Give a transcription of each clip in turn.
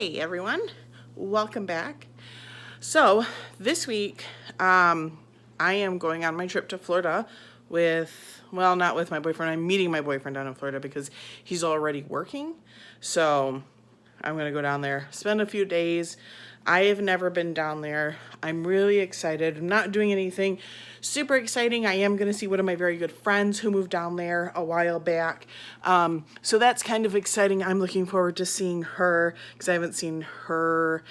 Hey everyone, welcome back. So this week, I am going on my trip to Florida with, well, not with my boyfriend. I'm meeting my boyfriend down in Florida because he's already working. So I'm going to go down there, spend a few days. I have never been down there. I'm really excited. I'm not doing anything super exciting. I am going to see one of my very good friends who moved down there a while back. So that's kind of exciting. I'm looking forward to seeing her because I haven't seen her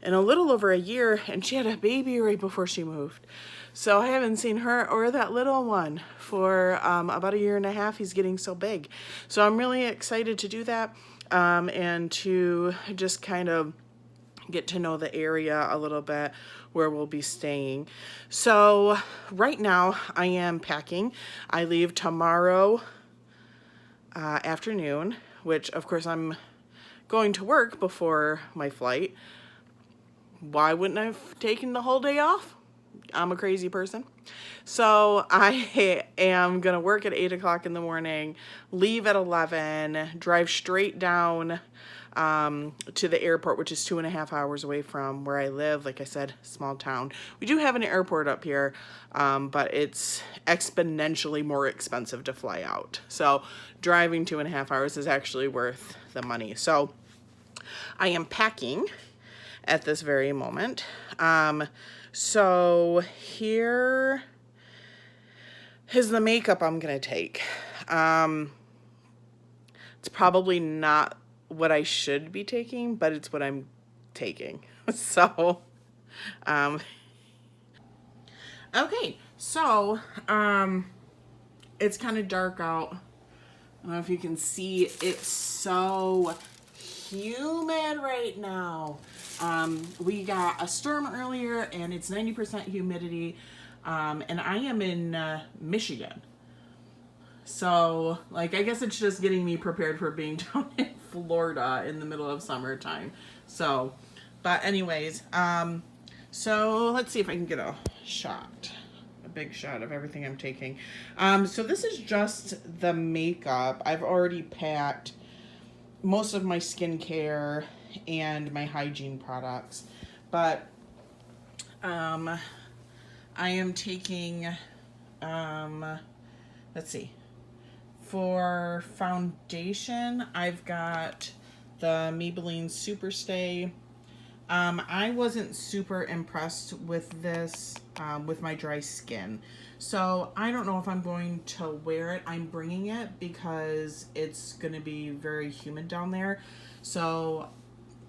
in a little over a year, and she had a baby right before she moved. So I haven't seen her or that little one for about a year and a half. He's getting so big. So I'm really excited to do that and to just kind of get to know the area a little bit where we'll be staying. So right now I am packing. I leave tomorrow afternoon, which of course I'm going to work before my flight. Why wouldn't I have taken the whole day off? I'm a crazy person. So I am going to work at 8 o'clock in the morning, leave at 11, drive straight down to the airport, which is 2.5 hours away from where I live. Like I said, small town. We do have an airport up here, but it's exponentially more expensive to fly out. So driving 2.5 hours is actually worth the money. So I am packing at this very moment. So here is the makeup I'm going to take. It's probably not what I should be taking, but it's what I'm taking. So, okay. So, it's kind of dark out. I don't know if you can see, it's so humid right now. We got a storm earlier and it's 90% humidity. And I am in Michigan. So, like, I guess it's just getting me prepared for being down in Florida in the middle of summertime. So, but anyways, so let's see if I can get a big shot of everything I'm taking. So this is just the makeup. I've already packed most of my skincare and my hygiene products, but I am taking, let's see, for foundation, I've got the Maybelline Superstay. I wasn't super impressed with this with my dry skin. So I don't know if I'm going to wear it. I'm bringing it because it's going to be very humid down there. So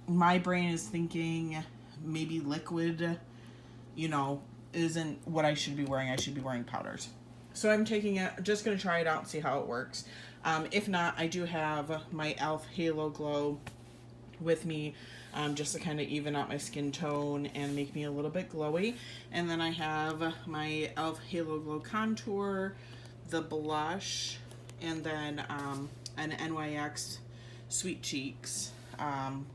my brain is thinking maybe liquid, isn't what I should be wearing. I should be wearing powders. So I'm taking it, just going to try it out and see how it works. If not, I do have my e.l.f. Halo Glow with me just to kind of even out my skin tone and make me a little bit glowy. And then I have my e.l.f. Halo Glow Contour, the blush, and then an NYX Sweet Cheeks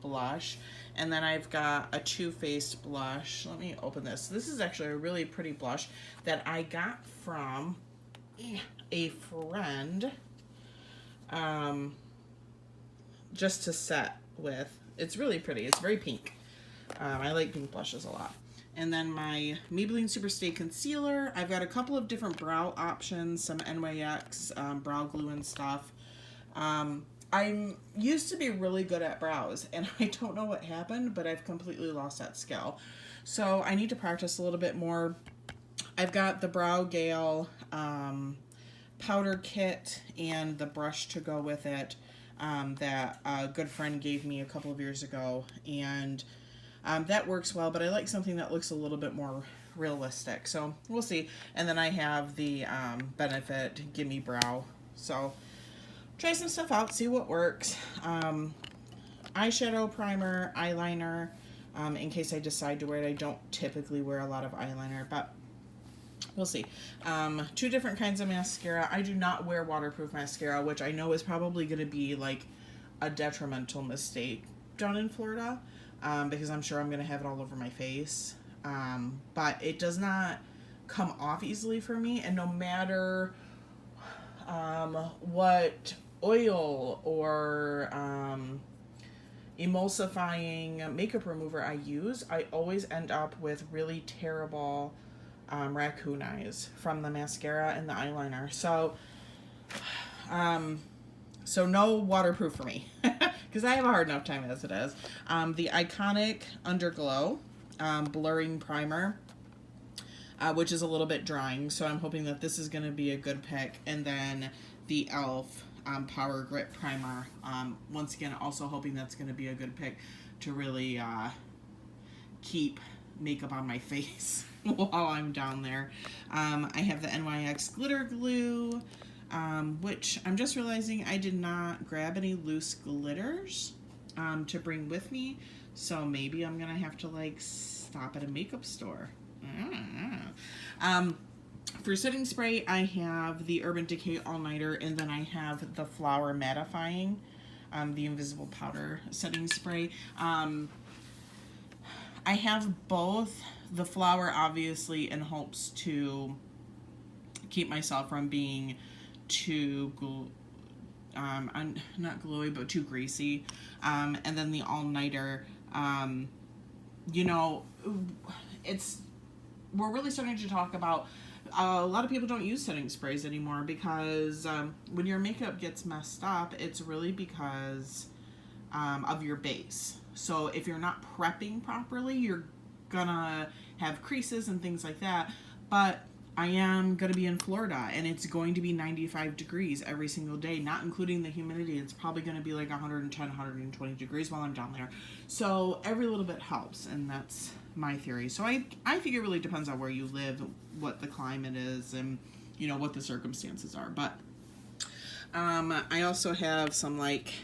blush. And then I've got a Too Faced blush. Let me open this. This is actually a really pretty blush that I got from a friend just to set with. It's really pretty. It's very pink. I like pink blushes a lot. And then my Maybelline Superstay Concealer. I've got a couple of different brow options, some NYX brow glue and stuff. I used to be really good at brows, and I don't know what happened, but I've completely lost that skill. So I need to practice a little bit more. I've got the Brow Gale powder kit and the brush to go with it that a good friend gave me a couple of years ago, and that works well, but I like something that looks a little bit more realistic, so we'll see. And then I have the Benefit Gimme Brow, so try some stuff out, see what works. Eyeshadow, primer, eyeliner, in case I decide to wear it. I don't typically wear a lot of eyeliner, but we'll see. 2 different kinds of mascara. I do not wear waterproof mascara, which I know is probably going to be like a detrimental mistake down in Florida, because I'm sure I'm going to have it all over my face. But it does not come off easily for me, and no matter what oil or emulsifying makeup remover I use, I always end up with really terrible raccoon eyes from the mascara and the eyeliner. So no waterproof for me, because I have a hard enough time as it is. The Iconic Underglow Blurring Primer, which is a little bit drying, so I'm hoping that this is going to be a good pick. And then the e.l.f. Power Grip Primer. Once again, also hoping that's going to be a good pick to really keep makeup on my face while I'm down there. I have the NYX Glitter Glue, which I'm just realizing I did not grab any loose glitters to bring with me, so maybe I'm gonna have to like stop at a makeup store. For setting spray, I have the Urban Decay All Nighter, and then I have the Flower Mattifying, the Invisible Powder setting spray. I have both the Flower, obviously, in hopes to keep myself from being too not glowy, but too greasy. And then the All Nighter, you know, we're really starting to talk about a lot of people don't use setting sprays anymore because when your makeup gets messed up, it's really because of your base. So if you're not prepping properly, you're gonna have creases and things like that. But I am gonna be in Florida, and it's going to be 95 degrees every single day, not including the humidity. It's probably gonna be like 110, 120 degrees while I'm down there. So every little bit helps, and that's my theory. So I think it really depends on where you live, what the climate is, and you know what the circumstances are. But I also have some like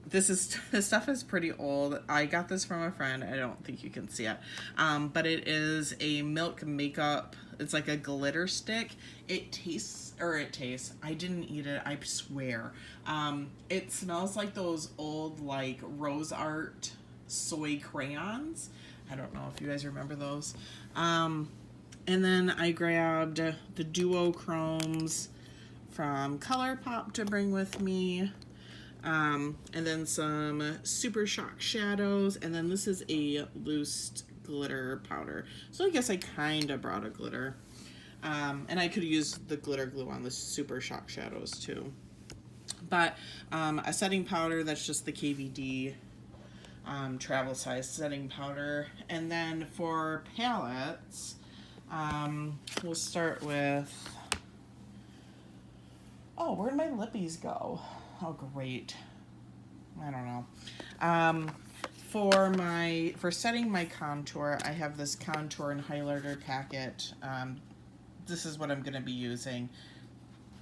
this stuff is pretty old. I got this from a friend. I don't think you can see it, but it is a Milk makeup. It's like a glitter stick. It tastes. I didn't eat it, I swear. It smells like those old like Rose Art soy crayons. I don't know if you guys remember those. And then I grabbed the Duochromes from ColourPop to bring with me. And then some Super Shock shadows. And then this is a loose glitter powder. So I guess I kind of brought a glitter. And I could use the glitter glue on the Super Shock shadows too. But a setting powder, that's just the KVD travel size setting powder. And then for palettes, we'll start with, oh, where'd my lippies go? Oh, great. I don't know. For setting my contour, I have this contour and highlighter packet. This is what I'm going to be using.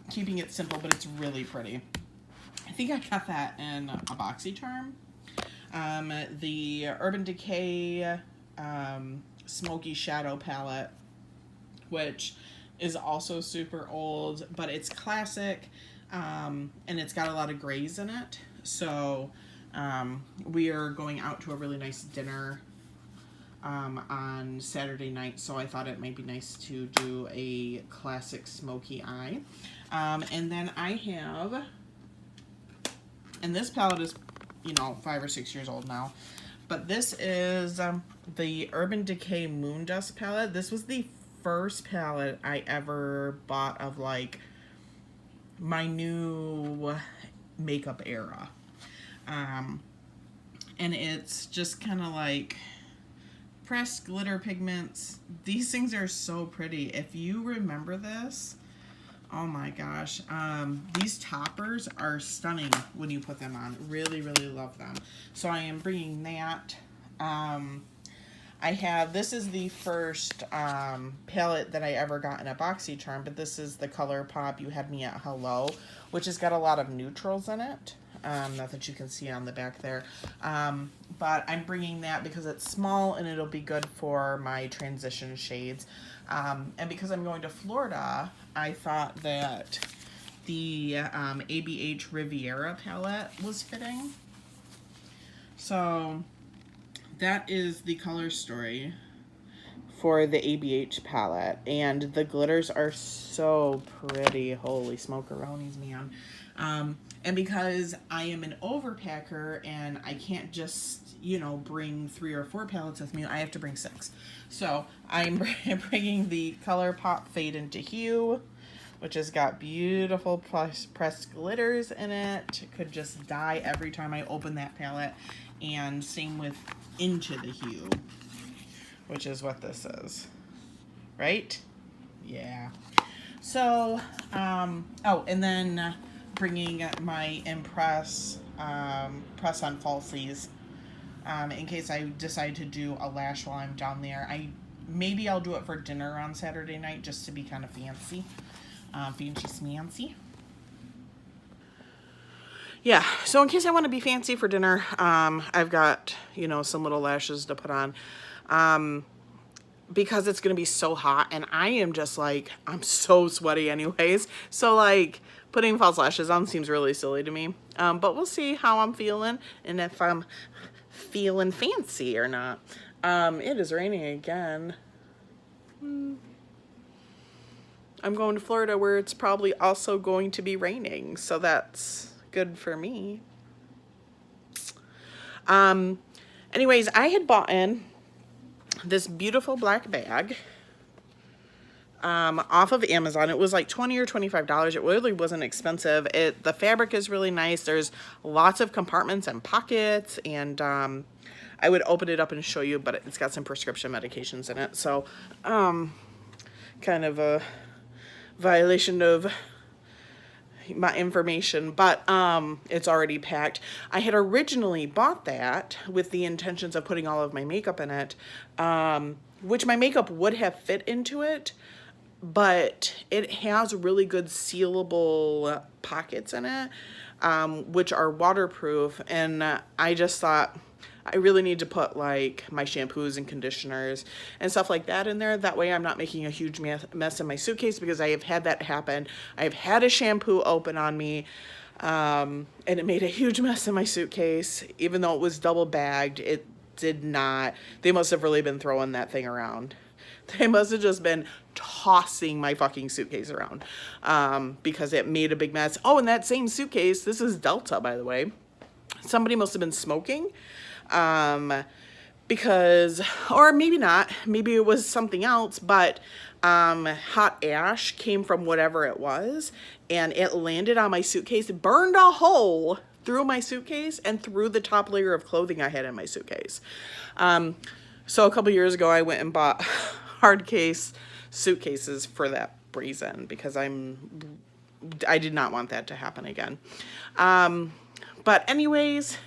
Keeping it simple, but it's really pretty. I think I got that in a BoxyCharm. The Urban Decay Smoky Shadow Palette, which is also super old, but it's classic, and it's got a lot of grays in it. So we are going out to a really nice dinner on Saturday night, so I thought it might be nice to do a classic smoky eye. And then I have, and this palette is, you know, 5 or 6 years old now, but this is the Urban Decay Moondust palette. This was the first palette I ever bought of like my new makeup era. And it's just kind of like pressed glitter pigments. These things are so pretty. If you remember this, oh my gosh, these toppers are stunning when you put them on. Really, really love them. So I am bringing that. This is the first palette that I ever got in a BoxyCharm, but this is the ColourPop You Had Me at Hello, which has got a lot of neutrals in it. Not that you can see on the back there. But I'm bringing that because it's small and it'll be good for my transition shades. And because I'm going to Florida, I thought that the ABH Riviera palette was fitting. So that is the color story for the ABH palette. And the glitters are so pretty. Holy smokeronies, man. And because I am an overpacker and I can't just, you know, bring 3 or 4 palettes with me, I have to bring 6. So I'm bringing the ColourPop Fade into Hue, which has got beautiful pressed glitters in it. It could just die every time I open that palette. And same with Into the Hue, which is what this is, right? Yeah. So, oh, and then bringing my Impress press on falsies in case I decide to do a lash while I'm down there. Maybe I'll do it for dinner on Saturday night just to be kind of fancy, fancy smancy. Yeah, so in case I want to be fancy for dinner, I've got, you know, some little lashes to put on. Because it's going to be so hot, and I am just like, I'm so sweaty anyways. So like putting false lashes on seems really silly to me. But we'll see how I'm feeling and if I'm feeling fancy or not. It is raining again. I'm going to Florida where it's probably also going to be raining, so that's good for me. Anyways, I had bought in this beautiful black bag off of Amazon. It was like $20 or $25. It really wasn't expensive. The fabric is really nice. There's lots of compartments and pockets, and I would open it up and show you, but it's got some prescription medications in it, so kind of a violation of my information, but it's already packed. I had originally bought that with the intentions of putting all of my makeup in it, which my makeup would have fit into it, but it has really good sealable pockets in it, which are waterproof, and I just thought I really need to put like my shampoos and conditioners and stuff like that in there. That way I'm not making a huge mess in my suitcase, because I have had that happen. I've had a shampoo open on me and it made a huge mess in my suitcase. Even though it was double bagged, it did not. They must have really been throwing that thing around. They must have just been tossing my fucking suitcase around because it made a big mess. Oh, and that same suitcase, this is Delta, by the way. Somebody must have been smoking. Because, or maybe not, maybe it was something else, but hot ash came from whatever it was, and it landed on my suitcase, burned a hole through my suitcase and through the top layer of clothing I had in my suitcase. So a couple years ago I went and bought hard case suitcases for that reason, because I did not want that to happen again. But anyways,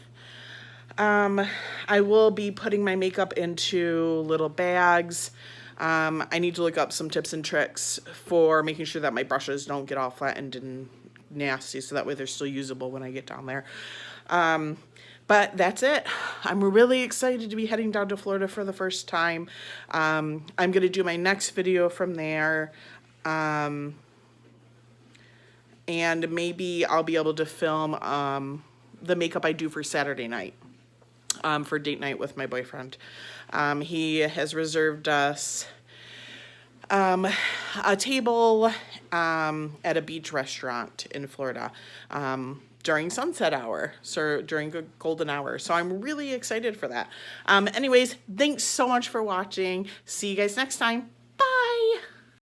I will be putting my makeup into little bags. I need to look up some tips and tricks for making sure that my brushes don't get all flattened and nasty, so that way they're still usable when I get down there. But that's it. I'm really excited to be heading down to Florida for the first time. I'm going to do my next video from there. And maybe I'll be able to film the makeup I do for Saturday night. For date night with my boyfriend. He has reserved us a table at a beach restaurant in Florida during sunset hour, so during golden hour. So I'm really excited for that. Anyways, thanks so much for watching. See you guys next time.